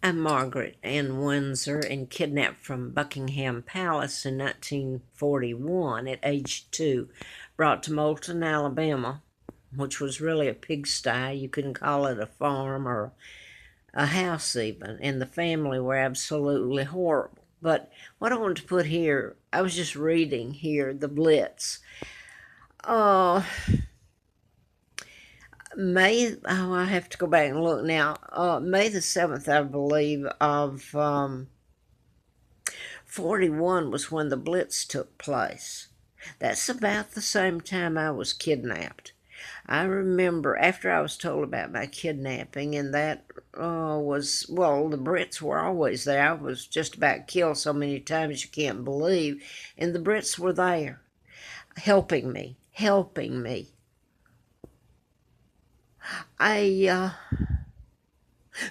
I'm Margaret Ann Windsor and kidnapped from Buckingham Palace in 1941 at age 2, brought to Moulton, Alabama, which was really a pigsty. You couldn't call it a farm or a house even, and the family were absolutely horrible. But what I wanted to put here, I was just reading here, the BLITZ. Uh, I have to go back and look now. May the 7th, I believe, of 41 was when the Blitz took place. That's about the same time I was kidnapped. I remember after I was told about my kidnapping, and that well, the Brits were always there. I was just about killed so many times you can't believe. And the Brits were there, helping me, helping me. I'm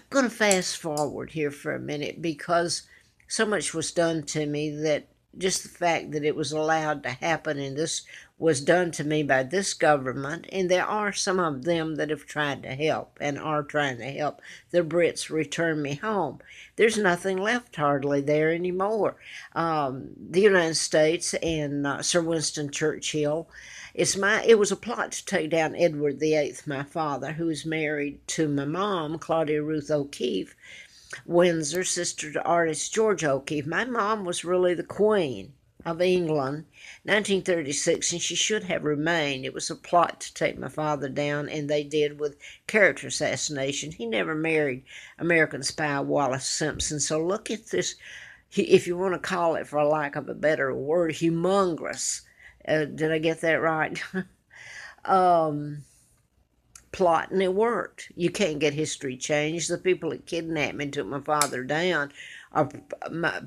going to fast forward here for a minute because so much was done to me that just the fact that it was allowed to happen, and this was done to me by this government, and there are some of them that have tried to help and are trying to help the Brits return me home. There's nothing left hardly there anymore. The United States and Sir Winston Churchill, it was a plot to take down Edward VIII, my father, who was married to my mom, Claudia Ruth O'Keefe Windsor, sister to artist George O'Keefe. My mom was really the queen of England, 1936, and she should have remained. It was a plot to take my father down, and they did, with character assassination. He never married American spy Wallace Simpson. So look at this, if you want to call it, for lack of a better word, humongous. Did I get that right? Plot, and it worked. You can't get history changed. The people that kidnapped me and took my father down are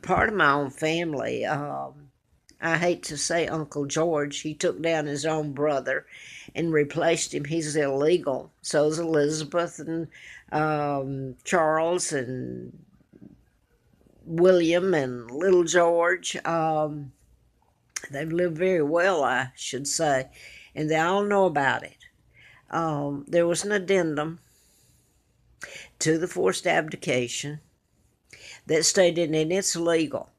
part of my own family. I hate to say Uncle George. He took down his own brother and replaced him. He's illegal. So is Elizabeth and Charles and William and little George. They've lived very well, I should say, and they all know about it. There was an addendum to the forced abdication that stated, and it's legal.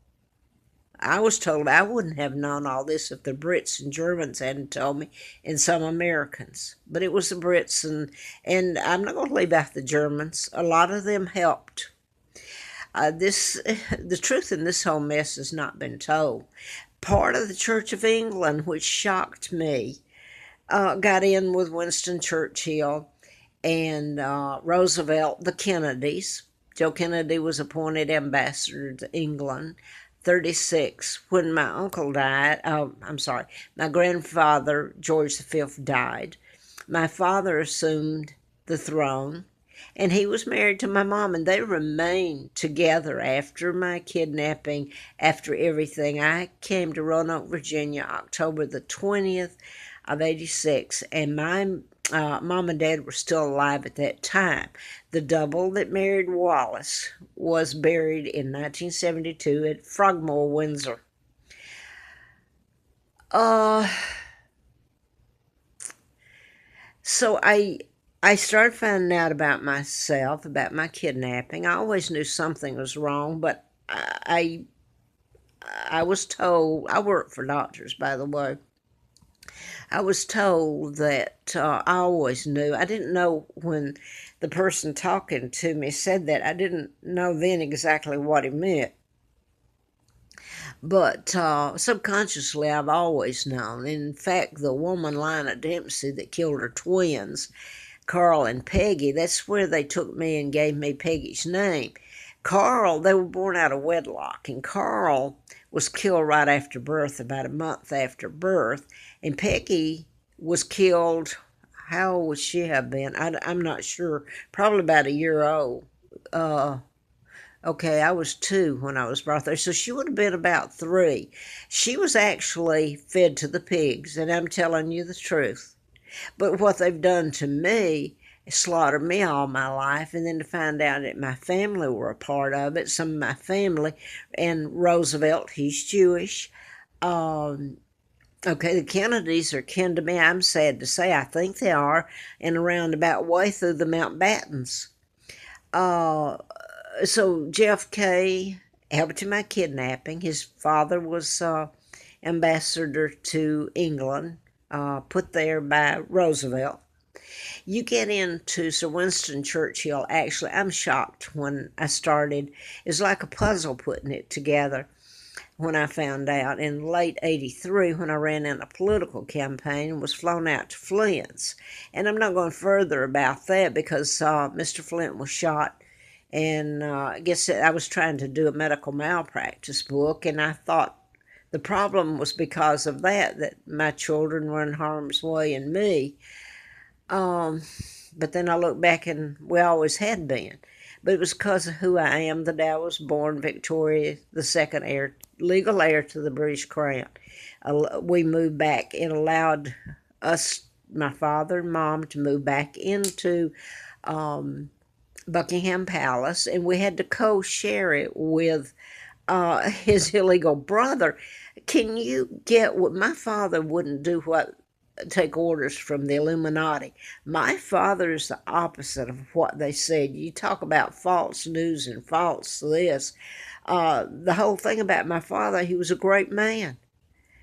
I was told I wouldn't have known all this if the Brits and Germans hadn't told me, and some Americans. But it was the Brits, and I'm not going to leave out the Germans. A lot of them helped. The truth in this whole mess has not been told. Part of the Church of England, which shocked me, got in with Winston Churchill and Roosevelt, the Kennedys. Joe Kennedy was appointed ambassador to England. 36, when my uncle died, my grandfather, George V, died. My father assumed the throne, and he was married to my mom, and they remained together after my kidnapping, after everything. I came to Roanoke, Virginia, October the 20th of 86, and my mom and dad were still alive at that time. The double that married Wallace was buried in 1972 at Frogmore, Windsor. So I started finding out about myself, about my kidnapping. I always knew something was wrong, but I was told, I work for doctors, by the way. I was told that I always knew. I didn't know when the person talking to me said that. I didn't know then exactly what he meant. But subconsciously, I've always known. In fact, the woman, Lina Dempsey, that killed her twins, Carl and Peggy, that's where they took me and gave me Peggy's name. Carl, they were born out of wedlock, and Carl was killed right after birth, about a month after birth, and Peggy was killed, how old would she have been? I'm not sure, probably about a year old. Okay, I was 2 when I was brought there, so she would have been about 3. She was actually fed to the pigs, and I'm telling you the truth. But what they've done to me is slaughtered me all my life, and then to find out that my family were a part of it, some of my family, and Roosevelt, he's Jewish. Okay, the Kennedys are kin to me, I'm sad to say. I think they are, in a roundabout way through the Mountbattens. So JFK helped in my kidnapping. His father was ambassador to England, put there by Roosevelt. You get into Sir Winston Churchill, actually, I'm shocked when I started. It's like a puzzle putting it together when I found out in late 83 when I ran in a political campaign and was flown out to Flint's. And I'm not going further about that because Mr. Flint was shot. And I guess I was trying to do a medical malpractice book, and I thought the problem was because of that my children were in harm's way and me. Um, but then I look back and we always had been. But it was because of who I am. The day I was born, Victoria, the second heir, legal heir to the British Crown. We moved back. It allowed us, my father and mom, to move back into Buckingham Palace, and we had to co-share it with his illegal brother. Can you get what my father wouldn't do? What take orders from the Illuminati. My father is the opposite of what they said. You talk about false news and false this. The whole thing about my father, he was a great man.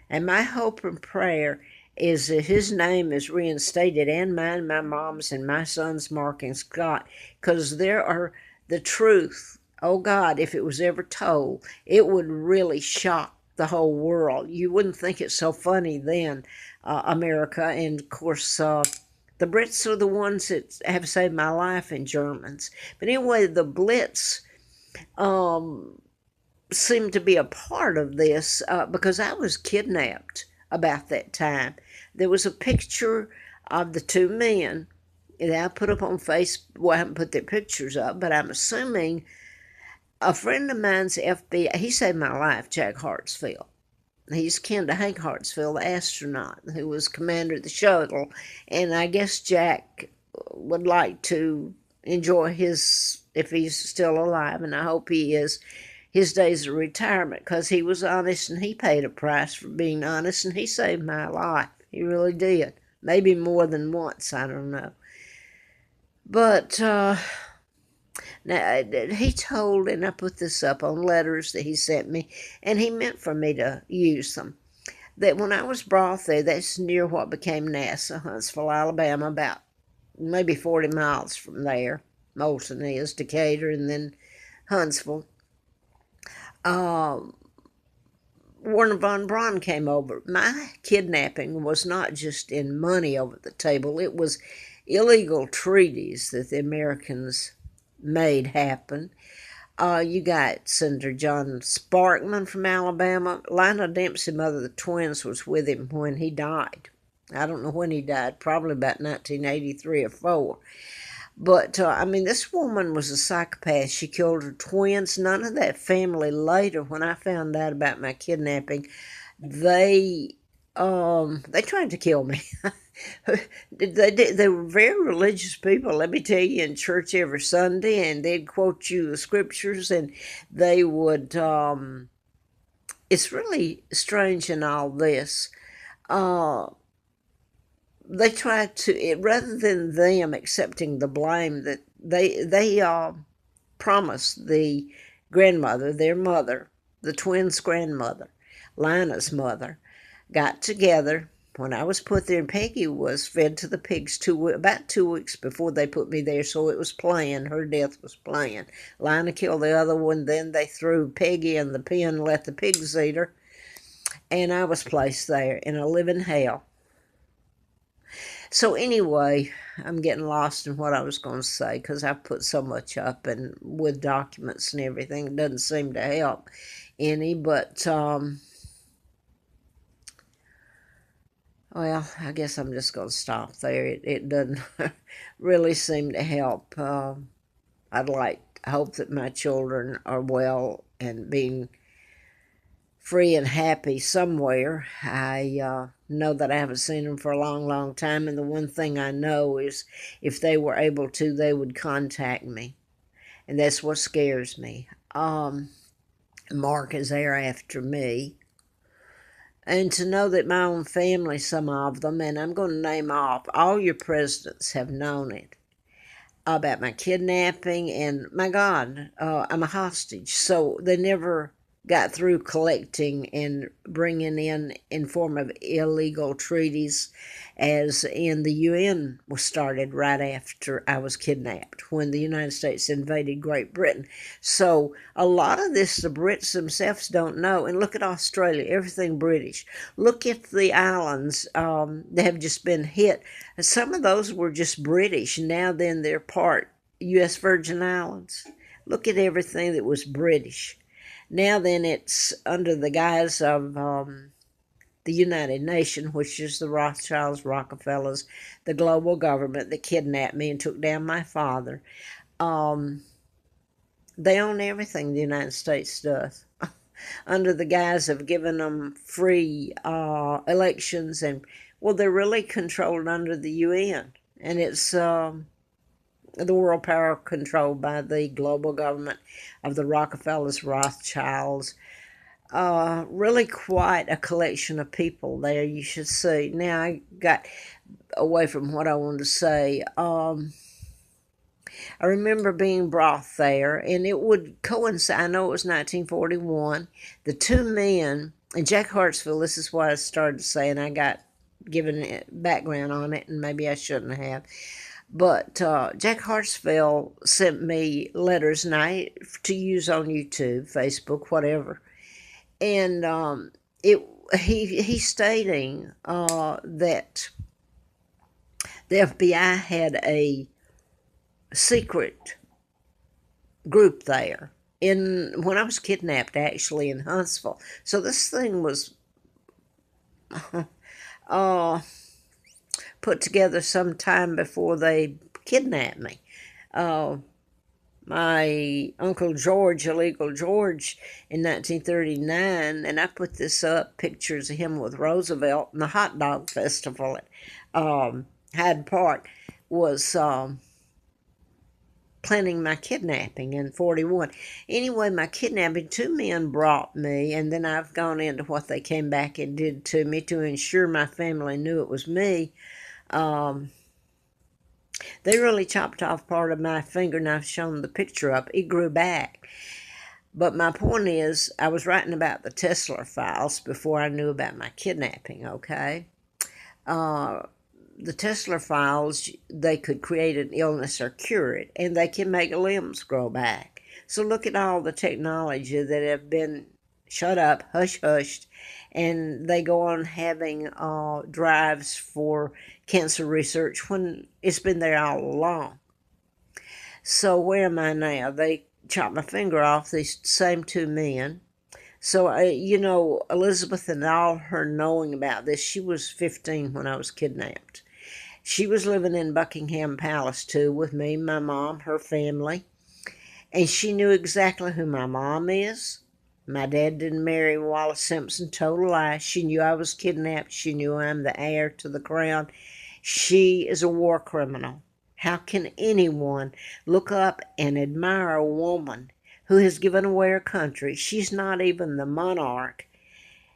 And my hope and prayer is that his name is reinstated, and mine, my mom's, and my son's, Mark and Scott, because there are the truth. Oh God, if it was ever told, it would really shock the whole world. You wouldn't think it's so funny then, America. And of course, the Brits are the ones that have saved my life, and Germans. But anyway, the Blitz seemed to be a part of this because I was kidnapped about that time. There was a picture of the two men that I put up on Facebook. Well, I haven't put their pictures up, but I'm assuming a friend of mine's FBI, he saved my life, Jack Hartsfield. He's kin to Hank Hartsfield, the astronaut, who was commander of the shuttle. And I guess Jack would like to enjoy his, if he's still alive, and I hope he is, his days of retirement, because he was honest and he paid a price for being honest, and he saved my life. He really did. Maybe more than once, I don't know. But now, he told, and I put this up on letters that he sent me, and he meant for me to use them, that when I was brought there, that's near what became NASA, Huntsville, Alabama, about maybe 40 miles from there. Moulton is, Decatur, and then Huntsville. Warner von Braun came over. My kidnapping was not just in money over the table. It was illegal treaties that the Americans made happen. You got Senator John Sparkman from Alabama. Lionel Dempsey, mother of the twins, was with him when he died. I don't know when he died, probably about 1983 or 4. But, I mean, this woman was a psychopath. She killed her twins. None of that family later, when I found out about my kidnapping, they tried to kill me. They were very religious people, let me tell you, in church every Sunday, and they'd quote you the scriptures, and they would, it's really strange in all this. They tried to, rather than them accepting the blame, that they promised the grandmother, their mother, the twins' grandmother, Lina's mother, got together when I was put there, and Peggy was fed to the pigs about 2 weeks before they put me there, so it was planned. Her death was planned. Lina killed the other one, then they threw Peggy in the pen and let the pigs eat her, and I was placed there in a living hell. So anyway, I'm getting lost in what I was going to say because I put so much up, and with documents and everything, it doesn't seem to help any. But well, I guess I'm just going to stop there. It doesn't really seem to help. I hope that my children are well and being free and happy somewhere. I know that I haven't seen them for a long, long time, and the one thing I know is if they were able to, they would contact me, and that's what scares me. Mark is there after me, and to know that my own family, some of them, and I'm going to name off, all your presidents have known it. about my kidnapping, and my God, I'm a hostage. So they never got through collecting and bringing in form of illegal treaties, as in the UN was started right after I was kidnapped when the United States invaded Great Britain. So a lot of this the Brits themselves don't know. And look at Australia, everything British. Look at the islands that have just been hit. Some of those were just British. Now then they're part U.S. Virgin Islands. Look at everything that was British. Now then it's under the guise of the United Nations, which is the Rothschilds, Rockefellers, the global government that kidnapped me and took down my father. Um, they own everything the United States does. Under the guise of giving them free elections, and well, they're really controlled under the UN, and it's the world power controlled by the global government of the Rockefellers, Rothschilds. Really quite a collection of people there, you should see. Now I got away from what I wanted to say. I remember being brought there, and it would coincide. I know it was 1941. The two men, and Jack Hartsfield, this is what I started to say, and I got given background on it, and maybe I shouldn't have. But Jack Hartsfield sent me letters, and to use on YouTube, Facebook, whatever. And he's stating that the FBI had a secret group there when I was kidnapped, actually, in Huntsville. So this thing was put together some time before they kidnapped me. My Uncle George, Illegal George, in 1939, and I put this up, pictures of him with Roosevelt, and the hot dog festival at Hyde Park was planning my kidnapping in 41. Anyway, my kidnapping, two men brought me, and then I've gone into what they came back and did to me to ensure my family knew it was me. They really chopped off part of my finger, and I've shown the picture up. It grew back. But my point is, I was writing about the Tesla files before I knew about my kidnapping, okay? The Tesla files, they could create an illness or cure it, and they can make limbs grow back. So look at all the technology that have been shut up, hush-hushed, and they go on having drives for cancer research when it's been there all along. So where am I now? They chopped my finger off, these same two men. So, Elizabeth and all her knowing about this, she was 15 when I was kidnapped. She was living in Buckingham Palace, too, with me, my mom, her family. And she knew exactly who my mom is. My dad didn't marry Wallace Simpson, total lie. She knew I was kidnapped. She knew I'm the heir to the crown. She is a war criminal. How can anyone look up and admire a woman who has given away her country? She's not even the monarch.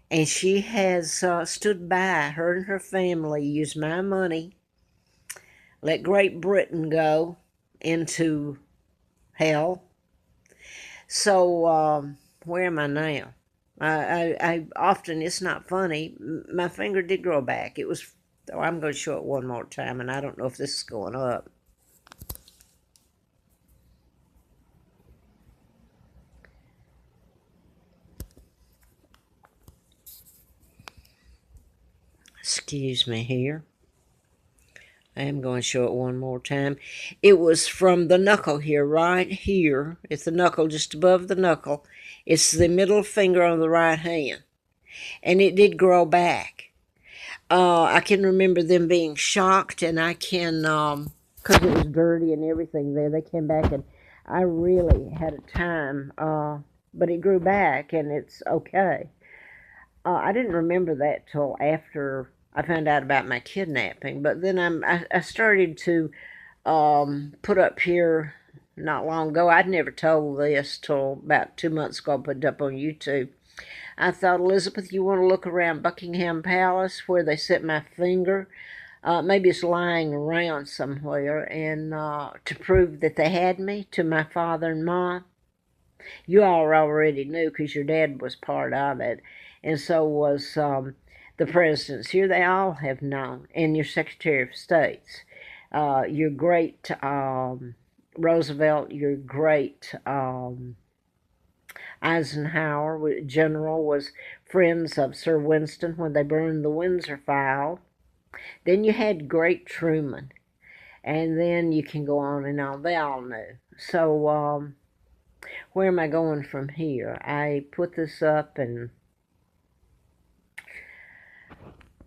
And she has stood by, her and her family, used my money, let Great Britain go into hell. So, where am I now? I often, it's not funny, my finger did grow back. It was, I'm going to show it one more time, and I don't know if this is going up. Excuse me here. I am going to show it one more time. It was from the knuckle here, right here. It's the knuckle just above the knuckle. It's the middle finger on the right hand. And it did grow back. I can remember them being shocked, and I can, because it was dirty and everything there, they came back, and I really had a time, but it grew back, and it's okay. I didn't remember that till after I found out about my kidnapping, but then I started to put up here not long ago. I'd never told this till about 2 months ago. I put it up on YouTube. I thought, Elizabeth, you want to look around Buckingham Palace where they set my finger? Maybe it's lying around somewhere, and to prove that they had me to my father and mom. You all already knew because your dad was part of it, and so was the presidents here. They all have known, and your Secretary of States, your great Roosevelt, your great Eisenhower, General, was friends of Sir Winston when they burned the Windsor file. Then you had great Truman, and then you can go on and on. They all knew. So, where am I going from here? I put this up, and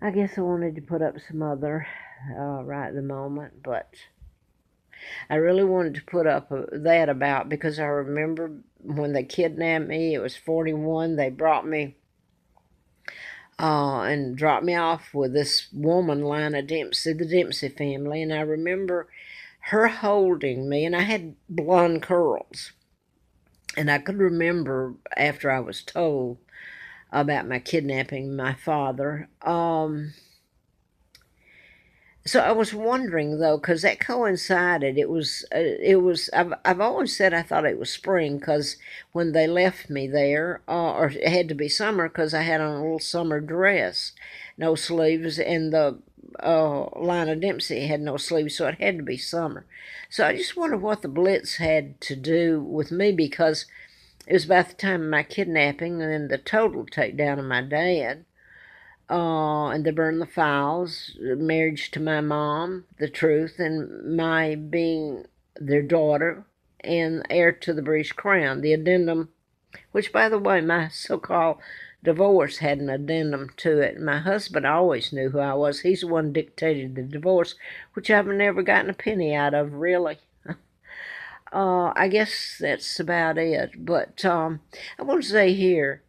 I guess I wanted to put up some other right at the moment, but I really wanted to put up that about, because I remember when they kidnapped me, it was 41, they brought me and dropped me off with this woman, Lina Dempsey, the Dempsey family, and I remember her holding me, and I had blonde curls. And I could remember after I was told about my kidnapping my father. So I was wondering though, because that coincided. It was. I've always said I thought it was spring, because when they left me there, or it had to be summer, because I had on a little summer dress, no sleeves, and the Lina Dempsey had no sleeves, so it had to be summer. So I just wondered what the Blitz had to do with me, because it was about the time of my kidnapping and then the total takedown of my dad. And they burned the files, marriage to my mom, the truth, and my being their daughter and heir to the British Crown. The addendum, which, by the way, my so-called divorce had an addendum to it. My husband always knew who I was. He's the one who dictated the divorce, which I've never gotten a penny out of, really. I guess that's about it. But I want to say here,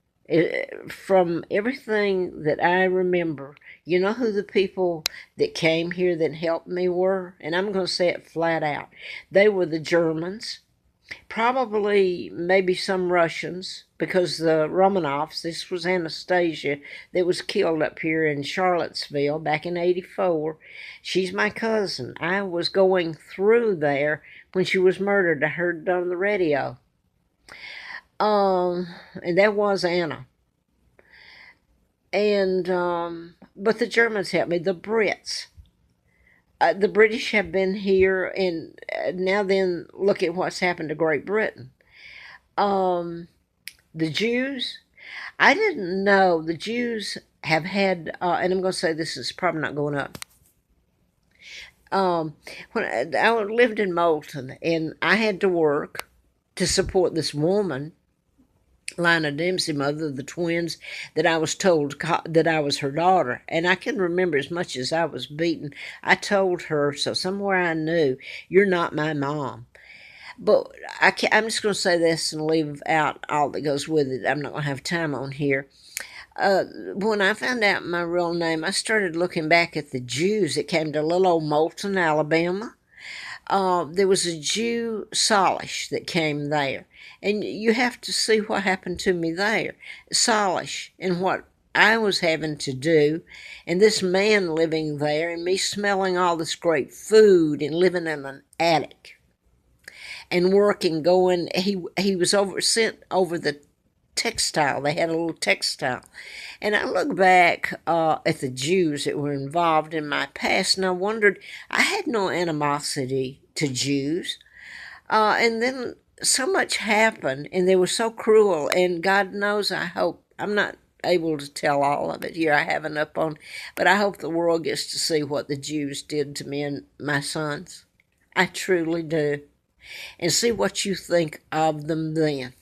from everything that I remember, you know who the people that came here that helped me were? And I'm going to say it flat out. They were the Germans, probably maybe some Russians, because the Romanovs, this was Anastasia that was killed up here in Charlottesville back in '84. She's my cousin. I was going through there when she was murdered. I heard it on the radio. And that was Anna. And, but the Germans helped me, the Brits. The British have been here, and now then, look at what's happened to Great Britain. The Jews, I didn't know the Jews have had, and I'm going to say this is probably not going up. When I lived in Moulton, and I had to work to support this woman, Lina Dempsey, mother of the twins, that I was told that I was her daughter. And I can remember, as much as I was beaten, I told her, so somewhere I knew, you're not my mom. But I'm just going to say this and leave out all that goes with it. I'm not going to have time on here. When I found out my real name, I started looking back at the Jews that came to little old Moulton, Alabama. There was a Jew, Solish, that came there. And you have to see what happened to me there. Solish, and what I was having to do, and this man living there, and me smelling all this great food, and living in an attic, and working, going, he was sent over the textile. They had a little textile. And I look back at the Jews that were involved in my past, and I wondered, I had no animosity to Jews. And then so much happened, and they were so cruel, and God knows, I hope, I'm not able to tell all of it here, I haven't up on, but I hope the world gets to see what the Jews did to me and my sons. I truly do. And see what you think of them then.